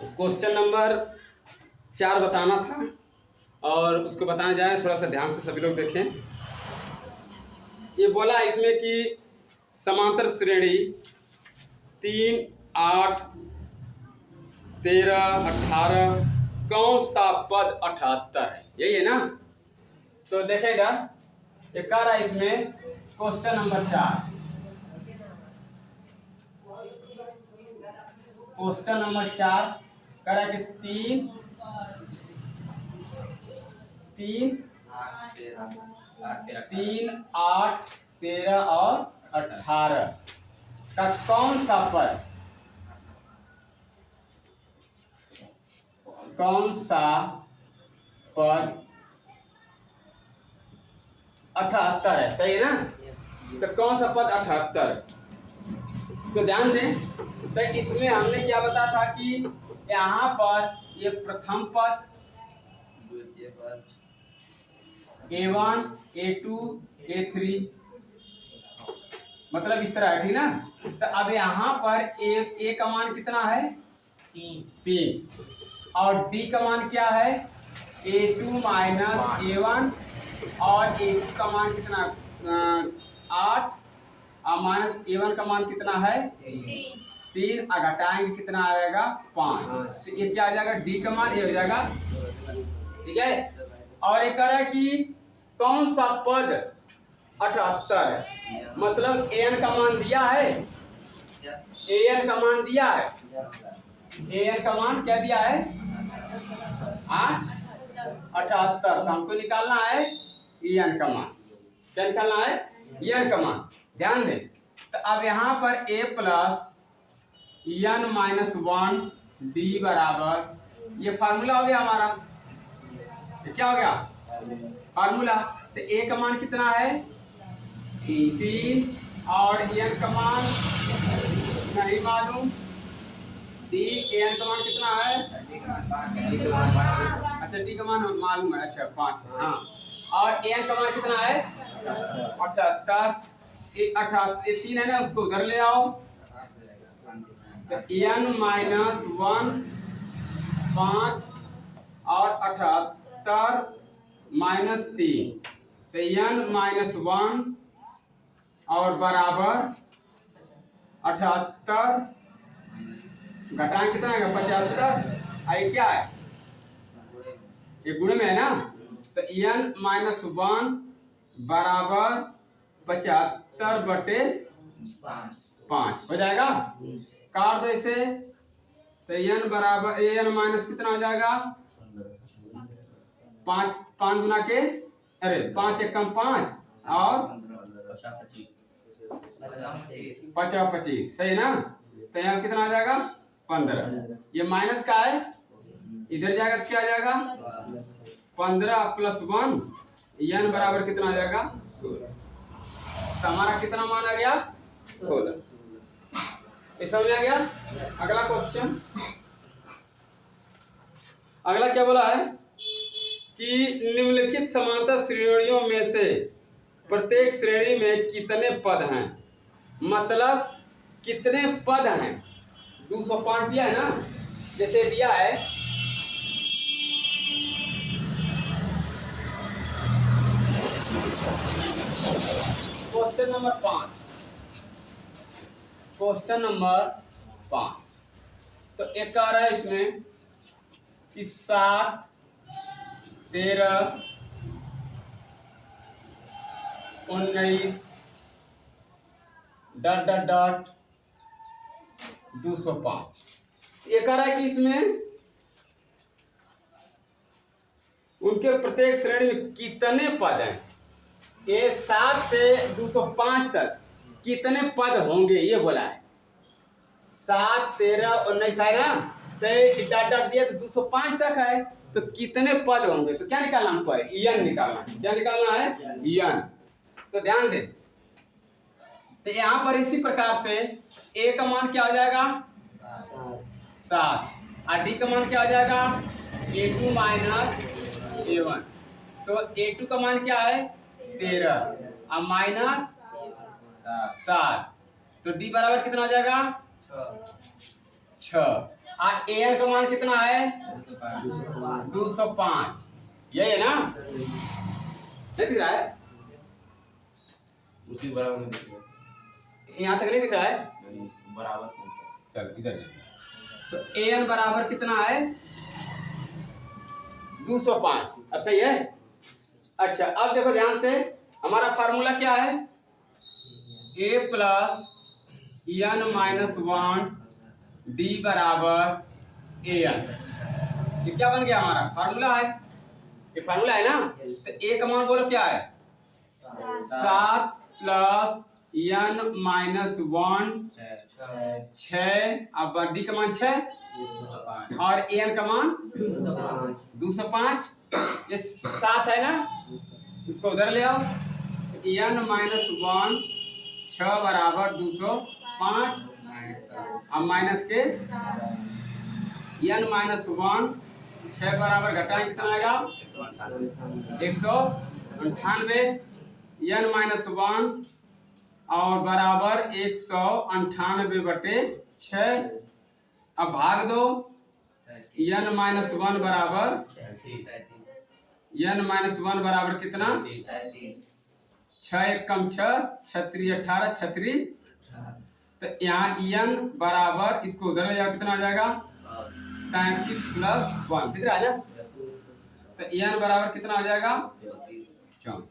Question number 4 बताना था और उसको बताने जाए, थोड़ा सा ध्यान से सभी लोग देखें। ये बोला इसमें कि समांतर श्रेणी 3, 8, 13, 18 कौन सा पद 78 है, यही है ना। तो देखें इधर, ये कह रहा है इसमें क्वेश्चन नंबर 4, क्वेश्चन नंबर 4 कह रहा है कि 3, 8, 13 और 18 का कौन सा पद 78 है, सही है ना। तो कौन सा पद 78, तो ध्यान दें। तो इसमें हमने क्या बताया था कि यहाँ पर ये प्रथम पद A1, A2, A3 मतलब इस तरह है, ठीक ना। तो अब यहाँ पर ए का मान कितना है 3 और डी का मान क्या है A2 माइनस A1 और A2 का मान कितना 8 और माइनस A1 का मान कितना है 3 और घटाएंगे कितना आ जाएगा 5। तो ये क्या आ जाएगा डी का मान ये हो जाएगा, ठीक है। और ये कह रहा है कि कौन सा पद 78 है, मतलब an का मान दिया है, an का मान दिया है, an का मान क्या दिया है 78। तो हमको निकालना है en का मान, क्या निकालना है en का मान, ध्यान दें। तो अब यहाँ पर a plus n minus 1 D बराबर, ये फार्मूला हो गया हमारा, ये क्या हो गया फार्मूला। तो a का मान कितना है 3 और n का मान नहीं मालूम, डी n का मान कितना है, अच्छा डी का मान मालूम है, अच्छा 5, हाँ। और n का मान कितना है 78, 3 है ना, उसको उधर ले आओ। तो n माइनस 1 5 और 78 माइनस 3, तो n माइनस 1 और बराबर 78 घटाएं कितना है 75। आई क्या है ये गुण में है ना। तो n माइनस 1 बराबर 75 बटे 5 हो जाएगा, काट दो इसे। तो n बराबर n माइनस कितना हो जाएगा 5 गुना के, अरे 5 एकम 5 और 25, सही ना। तो यहाँ कितना आ जाएगा 15, ये माइनस का है, इधर जाएगा तो क्या आ जाएगा 15 प्लस 1, n बराबर कितना आ जाएगा 16। तो हमारा कितना मान आ गया 16, ये समझ आ गया। अगला क्वेश्चन, अगला क्या बोला है कि निम्नलिखित समांतर श्रेणियों में से प्रत्येक श्रेणी में कितने पद हैं, मतलब कितने पद हैं। 205 दिया है ना, जैसे दिया है क्वेश्चन नंबर 5, क्वेश्चन नंबर 5। तो एक आ रहा है इसमें कि 7, 13, 19 डॉट डॉट डॉट 205। ये कह रहा है कि इसमें उनके प्रत्येक श्रेणी में कितने पद हैं, ये 7 से 205 तक कितने पद होंगे ये बोला है। 7, 13, 19 है ना, तो डॉट डॉट दिया तो 205 तक है, तो कितने पद होंगे। तो क्या निकालना हमको है n निकालना है, क्या निकालना है n। तो ध्यान दे, तो यहाँ पर इसी प्रकार से a का मान क्या हो जाएगा 7 और d का मान क्या हो जाएगा A2 माइनस A1। तो A2 का मान क्या है 13 और माइनस 7, तो d बराबर कितना हो जाएगा 6 an का मान कितना है 205, यही है ना, नहीं दिख रहा है, उसी बराबर में दिख रहा यहाँ तक नहीं दिख रहा है, है, बराबर में। चलो इधर तो an बराबर कितना है 205, अब सही है। अच्छा अब देखो ध्यान से, हमारा फार्मूला क्या है, a plus n minus 1 d बराबर an, ये क्या बन गया हमारा फार्मूला है, ये फार्मूला है ना। तो a का मान बोलो क्या है 7 प्लस n माइनस 1 6, अब d का मान 6 और an का मान 205, ये 7 है ना, इसको उधर ले आओ, n माइनस 1 6 बराबर 205, अब माइनस के n माइनस 1 6 बराबर घटाएं कितना आएगा 198, n माइनस 1 और बराबर 198 बटे 6, अब भाग दो, n माइनस 1 बराबर n माइनस 1 बराबर कितना 6 एक कम 6 36 18 36, तो यहाँ n बराबर इसको उधर ले जाओ कितना आ जाएगा 33 प्लस 1 कितना आ जाएगा, तो n बराबर कितना आ जाएगा 34।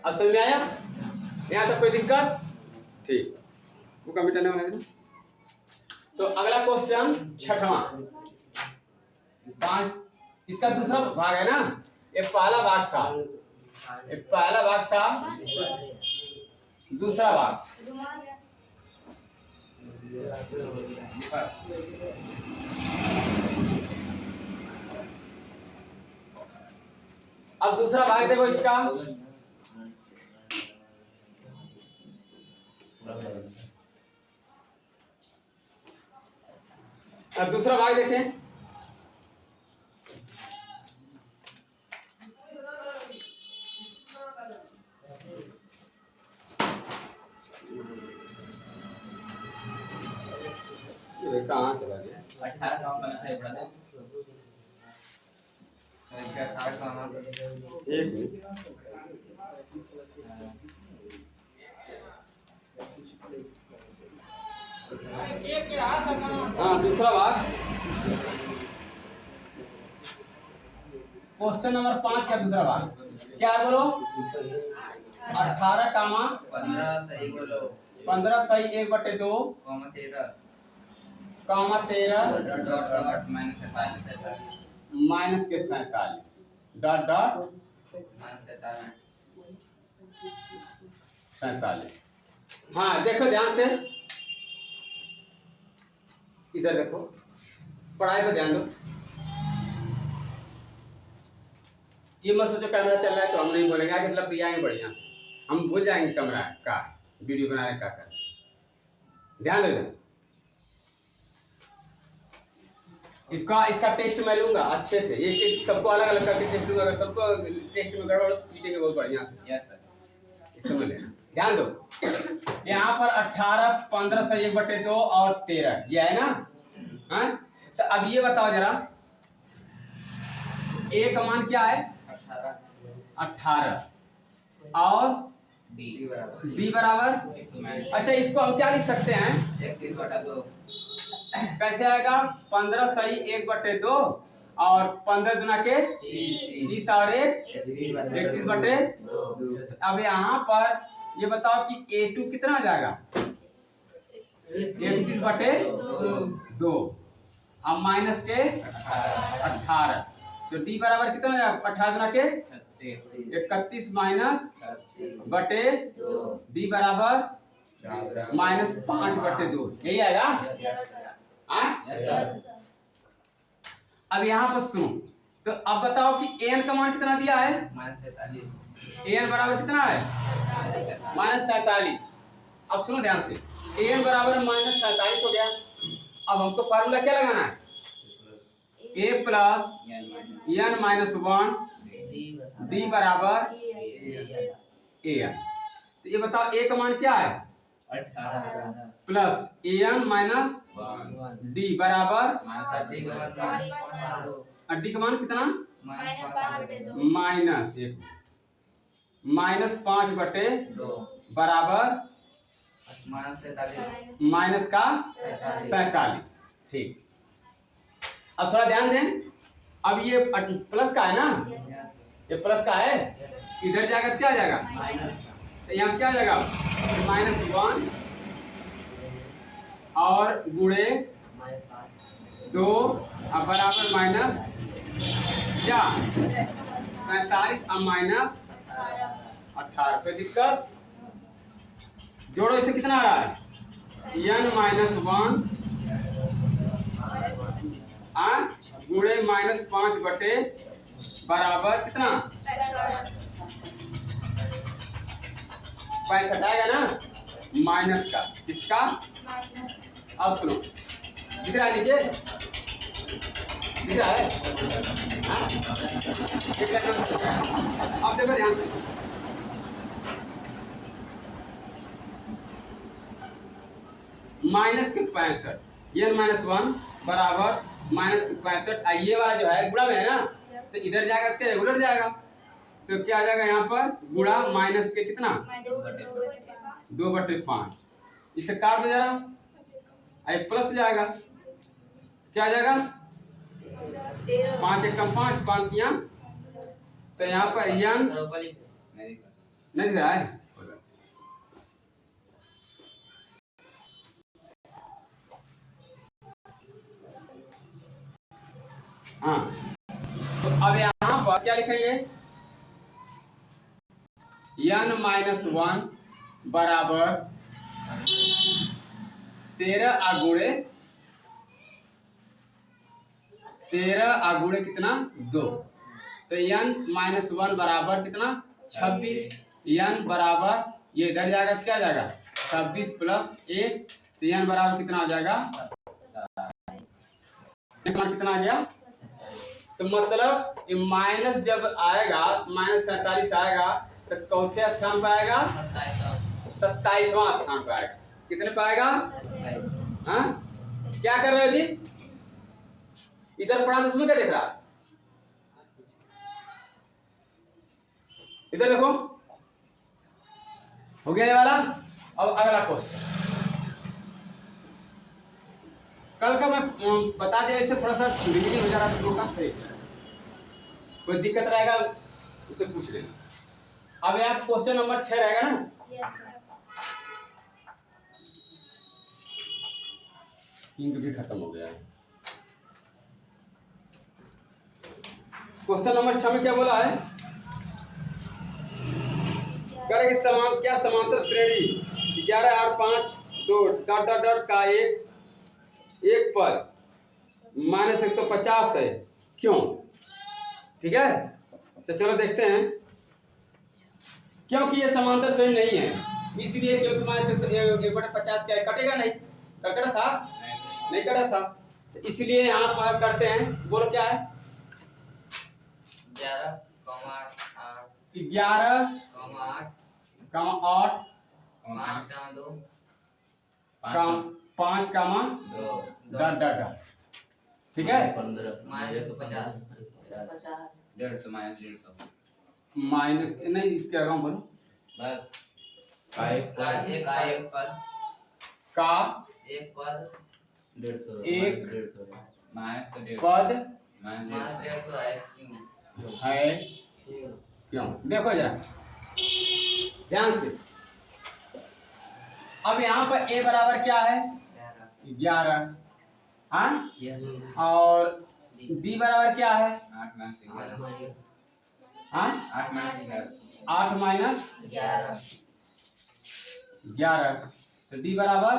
अब समझ में आया, यहाँ तक कोई दिक्कत, ठीक, वो कंप्यूटर नहीं होना। तो अगला क्वेश्चन छठवां 5, इसका दूसरा भाग है ना, ये पहला भाग था, ये पहला भाग था, दूसरा भाग अब दूसरा भाग देखो इसका, अब दूसरा भाग देखें, कहाँ चला गया 18 का बना है ब्रदर, 18 का एक मिनट, हाँ दूसरा भाग क्वेश्चन नंबर 5 का दूसरा भाग क्या है बोलो 18 कामा 15 सही बोलो 15 सही 1 बटे 2 कामा 13 डॉट डॉट माइनस के 47 डॉट डॉट 47। हाँ देखो ध्यान से, इधर देखो, पढ़ाई पर ध्यान दो, ये मत सोचो कैमरा चल रहा है तो हम नहीं बोलेंगे, आगे मतलब आएंगे बढ़िया, हम भूल जाएंगे कैमरा का वीडियो बनाने का कर, ध्यान दो। इसका टेस्ट मैं लूंगा अच्छे से, एक सबको अलग अलग करके टेस्ट लूंगा, अगर सबको टेस्ट में गड़बड़ पीटेंगे बहुत बढ़िया से। यस सर, समझ लेना, ध्यान दो। यहाँ पर 18 15 से 1 बटे 2 और 13 ये है ना, हाँ? तो अब ये बताओ जरा a का मान क्या है 18 और b बराबर, अच्छा इसको हम क्या लिख सकते हैं 31 बटा 2, कैसे आएगा 15 सही 1 बटे 2 और 15 दुना के 30 और 1 31 बटे 2। अब यहाँ पर ये बताओ कि a2 कितना आ जाएगा 31 बटे 2 अब माइनस के 18, तो d बराबर कितना आ जाएगा 18 दुना के 31 माइनस बटे d बराबर माइनस 5 बटे 2, यही आएगा। अब यहाँ पर सुनो, तो अब बताओ कि an का मान कितना दिया है an बराबर कितना है -47। अब सुनो ध्यान से, an बराबर -47 हो गया। अब हमको फार्मूला क्या लगाना है a plus n minus 1 d बराबर an। तो ये बताओ a का मान क्या है 18 प्लस an माइनस डी बराबर डी का मान डी का मान कितना -5/2 बराबर माइनस का 47। ठीक, अब थोड़ा ध्यान दें। अब ये प्लस का है ना, ये प्लस का है, इधर जाएगा तो क्या आ जाएगा, तो यहाँ क्या आ जाएगा -1 और गुणे 2 अब बराबर माइनस क्या 47 अब -18। कोई दिक्कत? जोड़ो, इसे कितना आ रहा है n -1 गुणे -5 बराबर कितना 65 आएगा ना, माइनस का किसका। अब सुनो, दिख रहा है नीचे, दिख रहा है हाँ? अब देखो ध्यान से, -65 n -1 बराबर -65। ये वाला जो है गुणा में है ना, तो इधर जाएगा तो क्या उलट जाएगा, तो क्या आ जाएगा यहाँ पर गुणा माइनस के कितना 2/5। इसे काट दे जरा, प्लस जाएगा, क्या आ जाएगा 5 एकम 5 5 यहाँ, तो यहाँ पर n नहीं दिख रहा है। हाँ, तो अब यहाँ पर क्या लिखेंगे n -1 बराबर 13 गुणे कितना 2, तो n -1 बराबर कितना 26। n बराबर ये इधर जाएगा तो क्या जाएगा 26 + 1, तो n बराबर कितना आ जाएगा, कितना आ गया। तो मतलब ये माइनस जब आएगा -47 आएगा तो चौथे स्थान पर आएगा 27वां स्थान पर आएगा। कितने पे आएगा हाँ? क्या कर रहे हो जी, इधर पढ़ा तो उसमें क्या देख रहा है, इधर देखो, हो गया ये वाला। अब अगला क्वेश्चन कल का मैं बता दिया, इसे थोड़ा सा रिवीजन हो जा रहा था का सही, कोई दिक्कत रहेगा उसे पूछ लेना। अब यहाँ क्वेश्चन नंबर 6 रहेगा ना, इंक भी खत्म हो गया है। क्वेश्चन नंबर 6 में क्या बोला है, करें क्या समांतर श्रेणी 11 और 5 2 डॉट डॉट डॉट का एक पद -150 है, क्यों। ठीक है, तो चलो देखते हैं। क्योंकि ये समांतर श्रेणी नहीं है, इसलिए क्योंकि -1/50 क्या कटेगा नहीं, कटा था नहीं कटा था, तो इसलिए यहाँ पर करते हैं। बोलो क्या है 11, 8 5, 2 ठीक है, -150 माइनस नहीं, इसके आगे बोलो बस का एक पद 150 पद है, क्यों। देखो जरा ध्यान से, अब यहाँ पर a बराबर क्या है 11 हाँ, और b बराबर क्या है 8 -11, तो d बराबर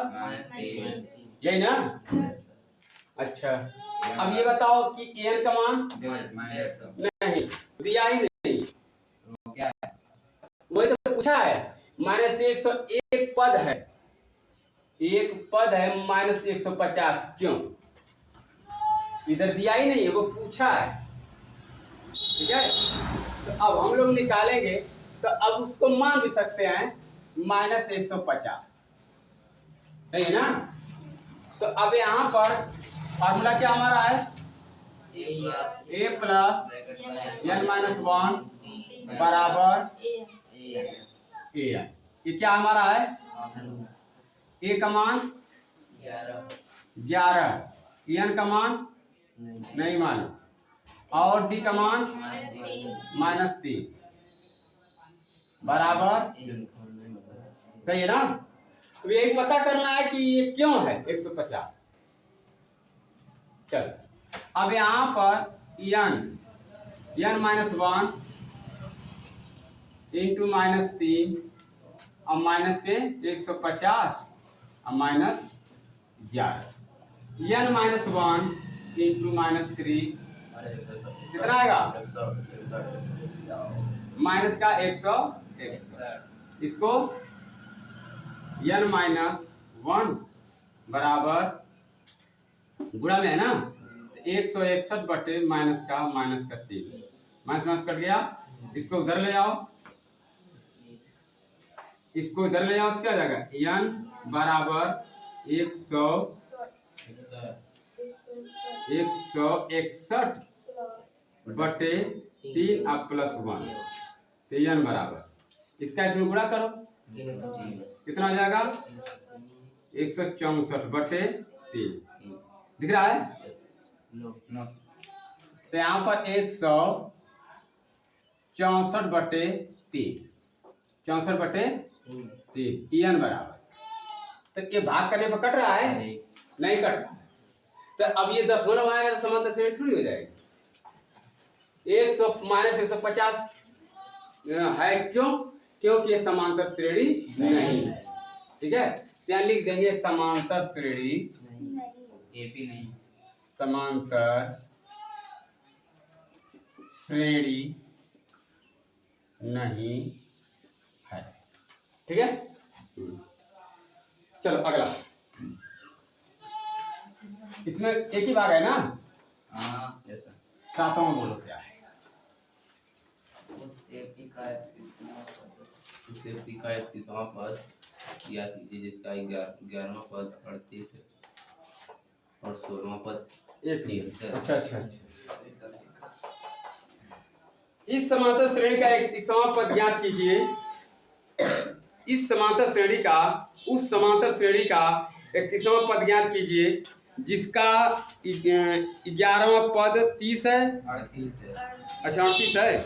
यही ना। अच्छा, अब ये बताओ कि n का मान नहीं दिया ही नहीं, वही तो पूछा है। -101 पद है, एक पद है -150, क्यों, इधर दिया ही नहीं है, वो पूछा है। ठीक है, तो अब हम लोग निकालेंगे, तो अब उसको मान भी सकते हैं -150, नहीं है ना। तो अब यहाँ पर फार्मूला क्या हमारा है, a प्लस n माइनस 1 बराबर a। ये क्या हमारा है, a का मान 11, n का मान नहीं मालूम और d का मान -3 बराबर, सही है ना। अब यही पता करना है कि ये क्यों है 150। चल अब यहाँ पर n माइनस 1 इंटू -3 और माइनस के 150 और -11, n माइनस 1 इंटू -3 कितना आएगा, माइनस का 161, इसको n माइनस 1 बराबर गुणा में है ना, 161 बटे माइनस का 3, माइनस माइनस कट गया, इसको उधर ले आओ, इसको इधर ले आओ तो क्या जाएगा, n बराबर 161 बटे 3 और प्लस 1, तो n बराबर इसका इसमें गुणा करो, कितना हो जाएगा 164 बटे 3, दिख रहा है। तो यहाँ पर 164 बटे 3, 64 बटे 3 n बराबर, तो ये भाग करने पर कट रहा है, नहीं कट रहा है। तो अब ये 10 आएगा तो समांतर श्रेणी थोड़ी हो जाएगी, 100 माइनस 150 है, क्यों, क्योंकि ये समांतर श्रेणी नहीं है, ठीक है। यहाँ लिख देंगे समांतर श्रेणी, एपी नहीं, समांतर श्रेणी नहीं है, ठीक है। चलो अगला, इसमें एक ही भाग है ना, हाँ यस सर। सातवां बोलो क्या है, उस एपी का 31वां पद या कीजिए जिसका 11वां पद 38 है और 16वां पद एक ही है। 73। अच्छा अच्छा अच्छा, इस समांतर श्रेणी का 31वां पद ज्ञात कीजिए, इस समांतर श्रेणी का उस समांतर श्रेणी का 31वां पद ज्ञात कीजिए जिसका 11वां पद 30 है, 38 है, अच्छा 38 है,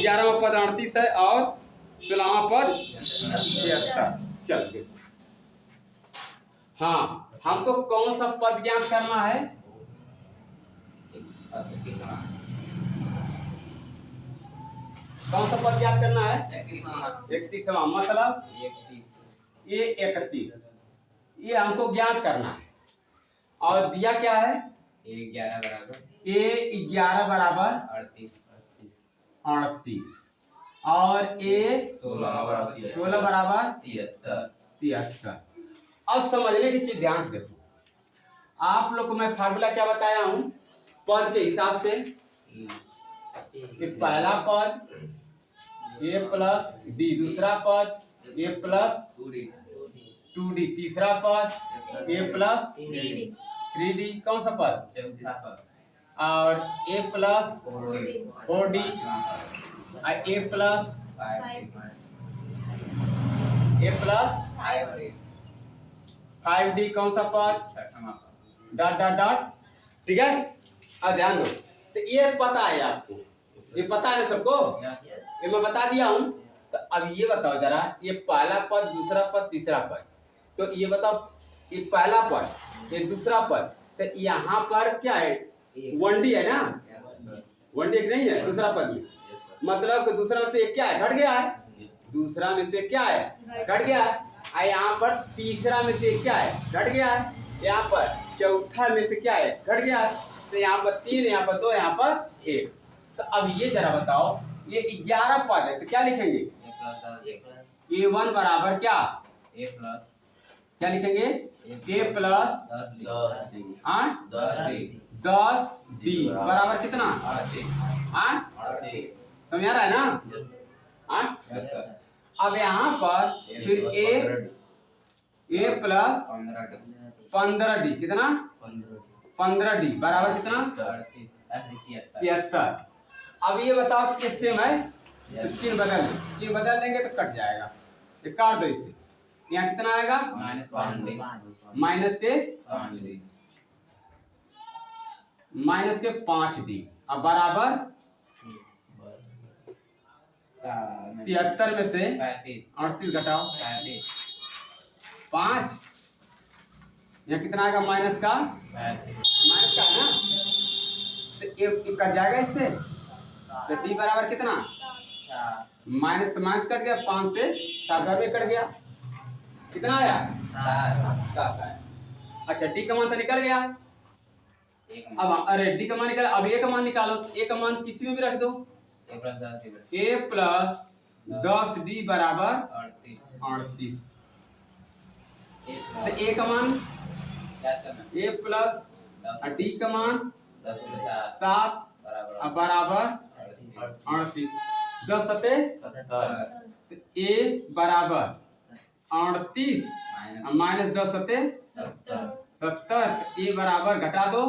11वां पद 38 है और 16वां पद 73। चल हाँ, हमको कौन सा पद ज्ञात करना है, कौन सा पद ज्ञात करना है, 31वां, मतलब ये 31, ये हमको ज्ञात करना है। और दिया क्या है, A11 बराबर 38 और A16 बराबर 16 बराबर 73। अब समझने की चीज ध्यान से देखो, आप लोग को मैं फार्मूला क्या बताया हूँ पद के हिसाब से, कि पहला पद a प्लस d, दूसरा पद a प्लस 2d, तीसरा पद a प्लस 3d, कौन सा पद, चौथा पद और a plus 4d, a plus 5d, कौन सा पद, छठवां पद डॉट डॉट डॉट, ठीक है। अब ध्यान दो, तो ये पता है आपको, ये पता है सबको, ये मैं बता दिया हूँ। तो अब ये बताओ जरा, ये पहला पद, दूसरा पद, तीसरा पद, तो ये बताओ, ये पहला पद, ये दूसरा पद, तो यहाँ पर क्या है, 1d है ना, 1d नहीं है दूसरा पद में, मतलब कि दूसरा में से एक क्या है, घट गया है, दूसरा में से क्या है, घट गया है, और यहाँ पर तीसरा में से क्या है, घट गया है, यहाँ पर चौथा में से क्या है, घट गया है, तो यहाँ पर 3, यहाँ पर 2, यहाँ पर 1। तो अब ये जरा बताओ, ये 11 पद है तो क्या लिखेंगे, A1 बराबर क्या, क्या लिखेंगे, A प्लस 10d बराबर कितना, समझ आ रहा है ना। अब यहाँ पर फिर ए प्लस 15d कितना 15d बराबर कितना 73। अब ये बताओ कि सेम है तो चिन्ह बदल देंगे तो कट जाएगा, तो काट दो इसे। यहाँ कितना आएगा माइनस के 5d अब बराबर 73 में से 38 घटाओ 5, यहाँ कितना आएगा माइनस का है ना, तो एक कट जाएगा इससे, तो d बराबर कितना माइनस कट गया, 5 से 7 में कट गया, कितना आया 7 आया। अच्छा d का मान तो निकल गया, अब अरे d का मान निकल, अब a का मान निकालो, a का मान किसी में भी रख दो, a प्लस 10d बराबर 38। तो a का मान a प्लस d का मान 7 बराबर 38, 10 सते तो a बराबर 38 माइनस 10 सते 70, a बराबर घटा दो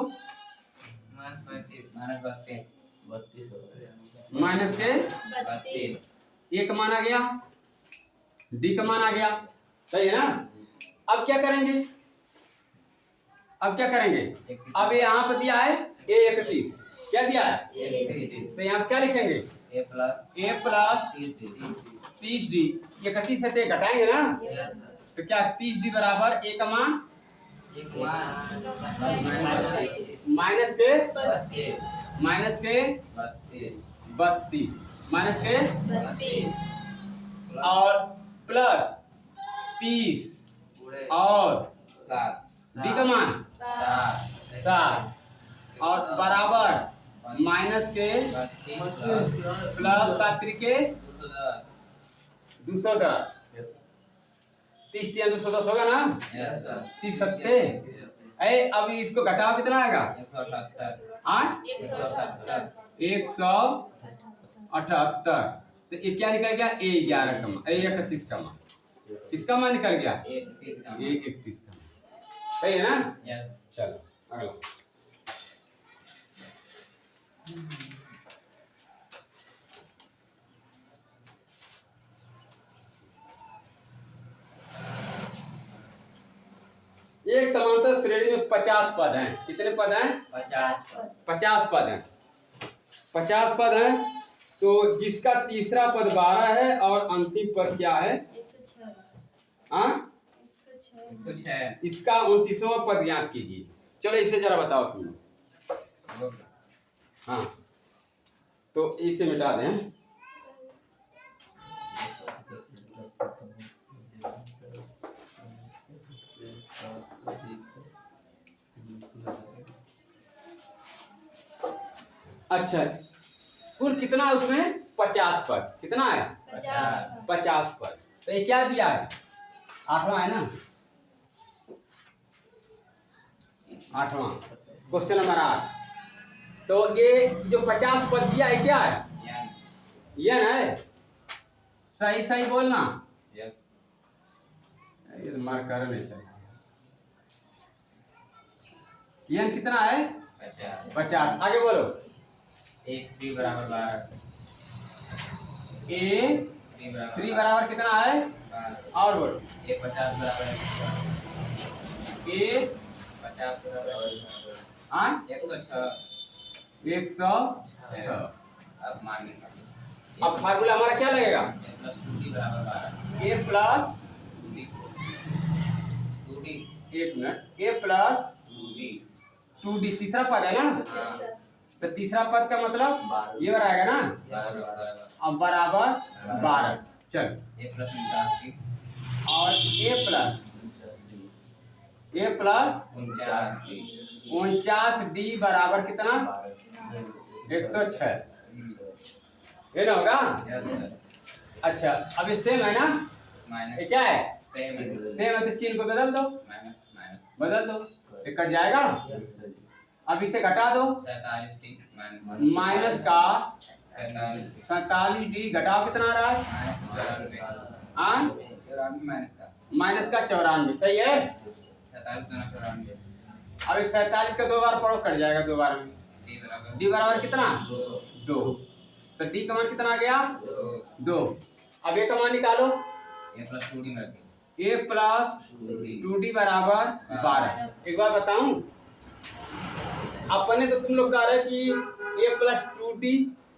माइनस के 32, a का मान आ गया, d का मान आ गया, सही है ना। अब क्या करेंगे, अब यहाँ पर दिया है a 31, क्या दिया है तो यहाँ क्या लिखेंगे a प्लस 30d, ये 31 से घटाएंगे ना, तो क्या 30d बराबर a का मान माइनस के 32 और प्लस 30 और d का मान 7 और बराबर माइनस के प्लस 7 के 210, 30 210 होगा ना, 30 सत्ते। अब इसको घटाओ कितना आएगा 178, तो ये क्या निकल गया a11 का मान, a31 का मान, इसका मान निकल गया 131 का, सही है ना। चलो अगला, एक समांतर श्रेणी में 50 पद हैं, कितने पद हैं 50 पद हैं, 50 पद हैं, तो जिसका तीसरा पद 12 है और अंतिम पद क्या है 106, इसका 29वां पद ज्ञात कीजिए। चलो इसे जरा बताओ तुम। हाँ तो इसे मिटा दें, अच्छा कुल कितना उसमें 50 पद, कितना है 50 पद, तो ये क्या दिया है 8वां है ना, 8वां क्वेश्चन नंबर 8। तो ये जो 50 पद दिया है क्या है यन है, सही बोलना, ये मार्कर नहीं चल, यन कितना है 50, आगे बोलो a 3 बराबर 12, a 3 बराबर कितना है और बोलो a 50 बराबर a 50 बराबर 106। अब मान निकालो, अब फार्मूला हमारा क्या लगेगा a प्लस 2d एक मिनट, a प्लस 2d तीसरा पद है ना, तो तीसरा पद का मतलब ये बराबर ना, अब बराबर 12, चल a प्लस 49d और a प्लस 49d बराबर कितना 106, ये ना होगा। अच्छा अब ये सेम है ना, ये क्या है सेम है, तो चिन्ह को बदल दो, ये कट जाएगा। अब इसे घटा दो, माइनस का 47d घटाओ कितना आ रहा है माइनस का 94, सही है। 47 गुना 94, अब इस 47 का 2 बार पढ़ो, कट जाएगा 2 बार में। डी बराबर कितना? 2। तो डी का मान कितना आ गया? 2। अब ए का मान निकालो। ए प्लस 2d में रखें, ए प्लस 2d बराबर 12। एक बार बताऊं, अपने तो तुम लोग कह रहे कि ए प्लस 2d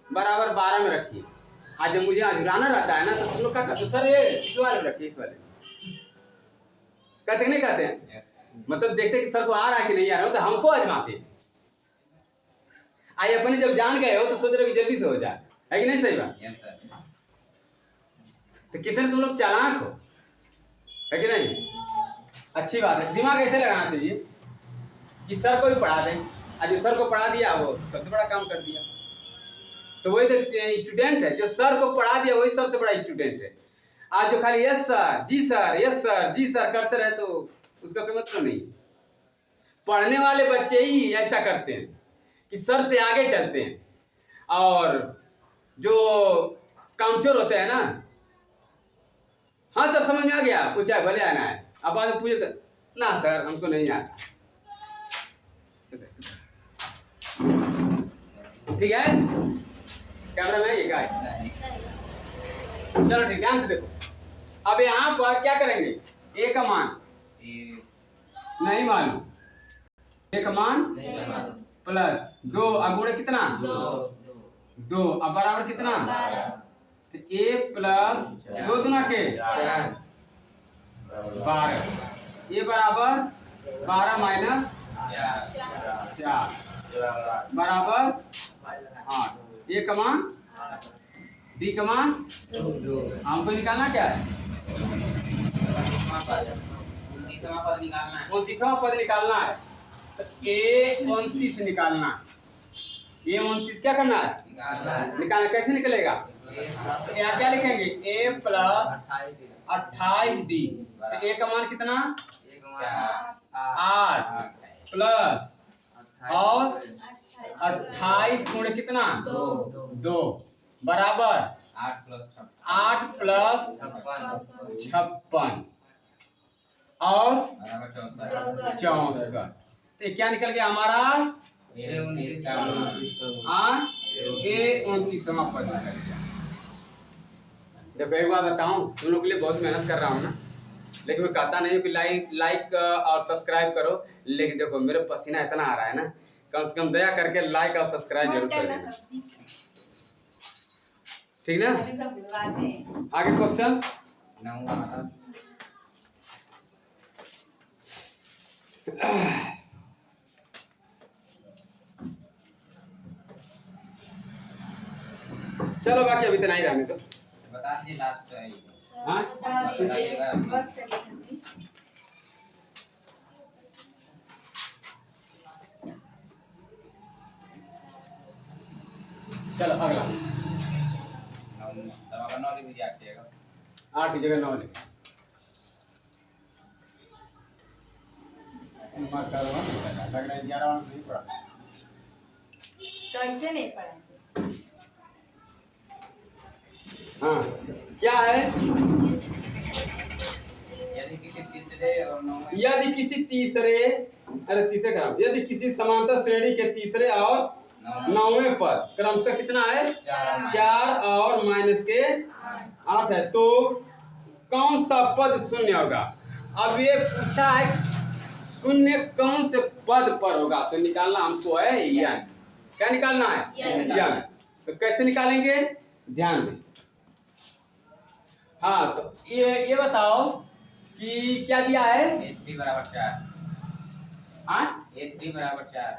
बराबर 12 में रखिए। आज जब मुझे आजमाना रहता है ना तो तुम लोग क्या कहते हो, सर ये इस वाले में रखिए, इस वाले कहते नहीं कहते हैं, मतलब देखते कि सर को आ रहा है कि नहीं आ रहा है, तो हमको आजमाते। आइए अपने जब जान गए हो तो सोच रहे कि जल्दी से हो जाए, है कि नहीं? सही बात। Yes sir. तो कितने तुम लोग चालाक हो, है कि नहीं? अच्छी बात है। दिमाग ऐसे लगाना चाहिए कि सर को भी पढ़ा दें, आज जो सर को पढ़ा दिया वो सबसे बड़ा काम कर दिया। तो वही तो स्टूडेंट है, जो सर को पढ़ा दिया वही सबसे बड़ा स्टूडेंट है। आज जो खाली यस सर, जी सर, यस सर, जी सर करते रहे तो उसका कोई मतलब नहीं। पढ़ने वाले बच्चे ही ऐसा करते हैं कि सर से आगे चलते हैं, और जो कामचोर होते हैं ना, हाँ सर समझ में आ गया, पूछा भले आना है, अब बाद में पूछे तो ना सर हमको नहीं आता। ठीक है, कैमरा में ये क्या है? चलो ठीक, ध्यान से देखो। अब यहाँ पर क्या करेंगे, ए का मान नहीं मालूम, ए का मान प्लस 2, अब गुणे कितना? 2, अब बराबर कितना? तो ए प्लस 2 दुना के 12, ए बराबर 12 माइनस 4 बराबर 8। ए का मान, डी का मान हमको निकालना क्या है? 29वां पद निकालना है। तो ए 29 निकालना है। ए 29 क्या करना है? निकालना। कैसे निकलेगा? यहाँ क्या लिखेंगे? ए प्लस 28d। तो ए का मान कितना? 8 प्लस और 28 गुणे कितना? 2 बराबर 8 प्लस 56 और 64। तो क्या निकल गया हमारा? ए 29वां पद निकल गया। देखो एक बार बताऊं, तुम लोग के लिए बहुत मेहनत कर रहा हूँ ना, लेकिन मैं कहता नहीं हूँ कि लाइक और सब्सक्राइब करो, लेकिन देखो मेरे पसीना इतना आ रहा है ना, कम से कम दया करके लाइक और सब्सक्राइब जरूर करें, ठीक ना? आगे क्वेश्चन। चलो बाकी अभी तो नहीं रहने तो बता दीजिए लास्ट है। हाँ चलो अगला 9 लिख दीजिए, 8 की जगह 9 लिख। मार्क करवा नहीं लग रहा है 11 वाला सही पड़ा। कैसे नहीं पढ़ेंगे? हाँ क्या है? यदि किसी तीसरे और नौवें, यदि किसी तीसरे, अरे तीसरे क्रम, यदि किसी समांतर श्रेणी के तीसरे और नौवें पद क्रमशः कितना है? 4 और माइनस के 8 है, तो कौन सा पद शून्य होगा? अब ये पूछा है शून्य कौन से पद पर होगा, तो निकालना हमको है यन। क्या निकालना है? यन। तो कैसे निकालेंगे? ध्यान दें। हाँ तो ये बताओ कि क्या दिया है? h3 बराबर 4। हाँ h3 बराबर 4।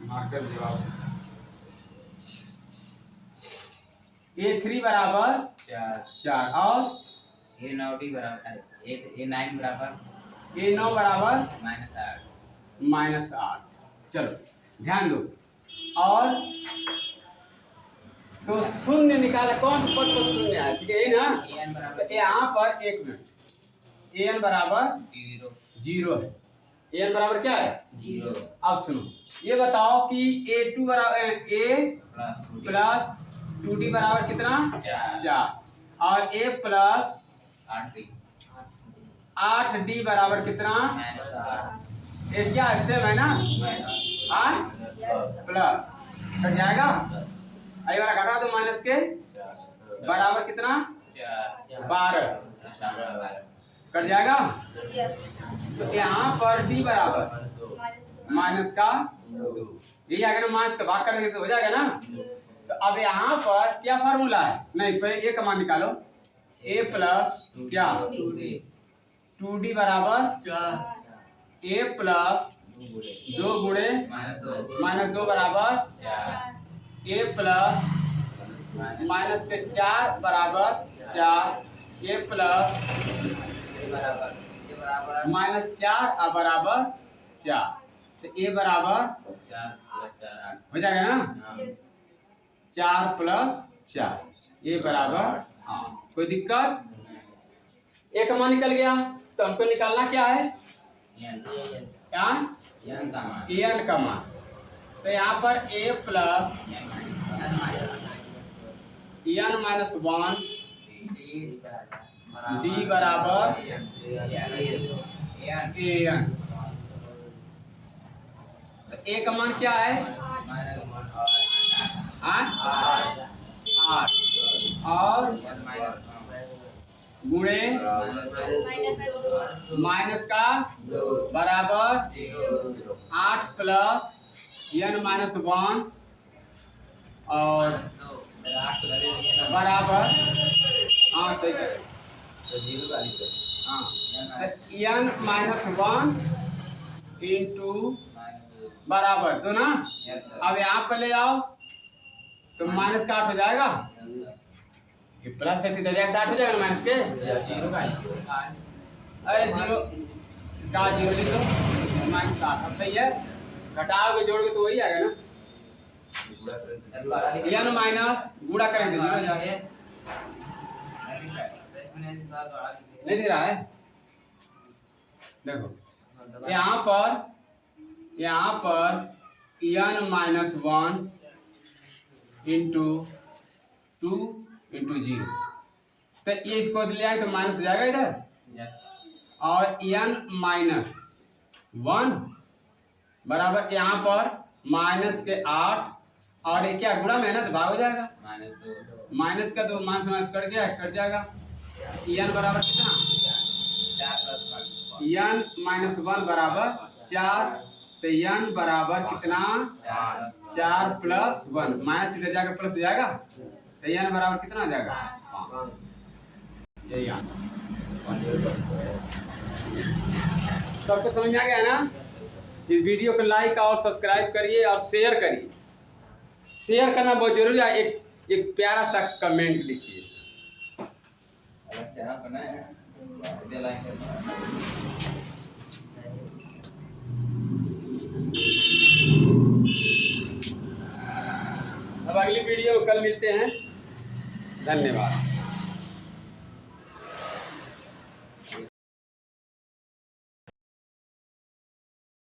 मार्कर जवाब। A3 बराबर 4 और A9 बराबर A9 बराबर A9 बराबर -8। -8। चलो ध्यान दो। और तो शून्य निकाला, कौन सा पद पर शून्य है? ठीक है ये ना? an तो बराबर यहाँ पर एक मिनट, an बराबर 0 है। an बराबर क्या है? 0। अब सुनो, ये बताओ कि A2 बराबर A प्लस 2D बराबर कितना? 4। और a प्लस 8d बराबर कितना? ये क्या सेम है ना? प्लस कट जाएगा। आई वाला घटा दो माइनस के बराबर कितना? 12 कट जाएगा। तो यहाँ पर d बराबर माइनस का ये आ गया ना, माइनस का भाग करेंगे तो हो जाएगा ना। तो अब यहाँ पर क्या फार्मूला है? नहीं, पहले a का मान निकालो। a प्लस क्या 2d बराबर a प्लस 2 गुणे माइनस 2 बराबर a प्लस माइनस के 4 बराबर 4 a प्लस माइनस 4 बराबर 4। तो a बराबर हो जाएगा ना 4 प्लस 4 a बराबर 8। कोई दिक्कत? a का मान निकल गया तो हमको निकालना क्या है? क्या? n का मान। तो यहाँ पर a plus n minus 1 d बराबर an। तो a का मान क्या है? 8 और गुणे माइनस का बराबर 8 प्लस n माइनस 1 और बराबर हाँ सही करें हाँ n माइनस 1 इंटू बराबर तो ना। अब यहाँ पर ले आओ तो माइनस का 8 हो जाएगा। प्लस से 8 हो जाएगा माइनस के। अरे जीरो का जीरो लिख दो माइनस 8 सही है। घटाओगे जोड़ोगे तो वही आएगा ना। n माइनस गुणा करेंगे जीरो जाएगा। नहीं दिख रहा है देखो यहाँ पर n माइनस 1 इंटू 2 इंटू 0। तो ये इसको ले आए तो माइनस हो जाएगा इधर। और n माइनस 1 बराबर यहाँ पर माइनस के 8 और ये क्या गुणा में है ना तो भाग हो जाएगा। माइनस का तो माइनस माइनस कट गया कट जाएगा। n बराबर कितना? n माइनस 1 बराबर 4। तो n बराबर कितना? 4 प्लस 1 माइनस इधर जाकर प्लस हो जाएगा। तो n बराबर कितना आ जाएगा? 5। यही सबको समझ में आ गया ना? इस वीडियो को लाइक और सब्सक्राइब करिए और शेयर करिए। शेयर करना बहुत जरूरी है। एक प्यारा सा कमेंट लिखिए। अब अगली वीडियो कल मिलते हैं। धन्यवाद।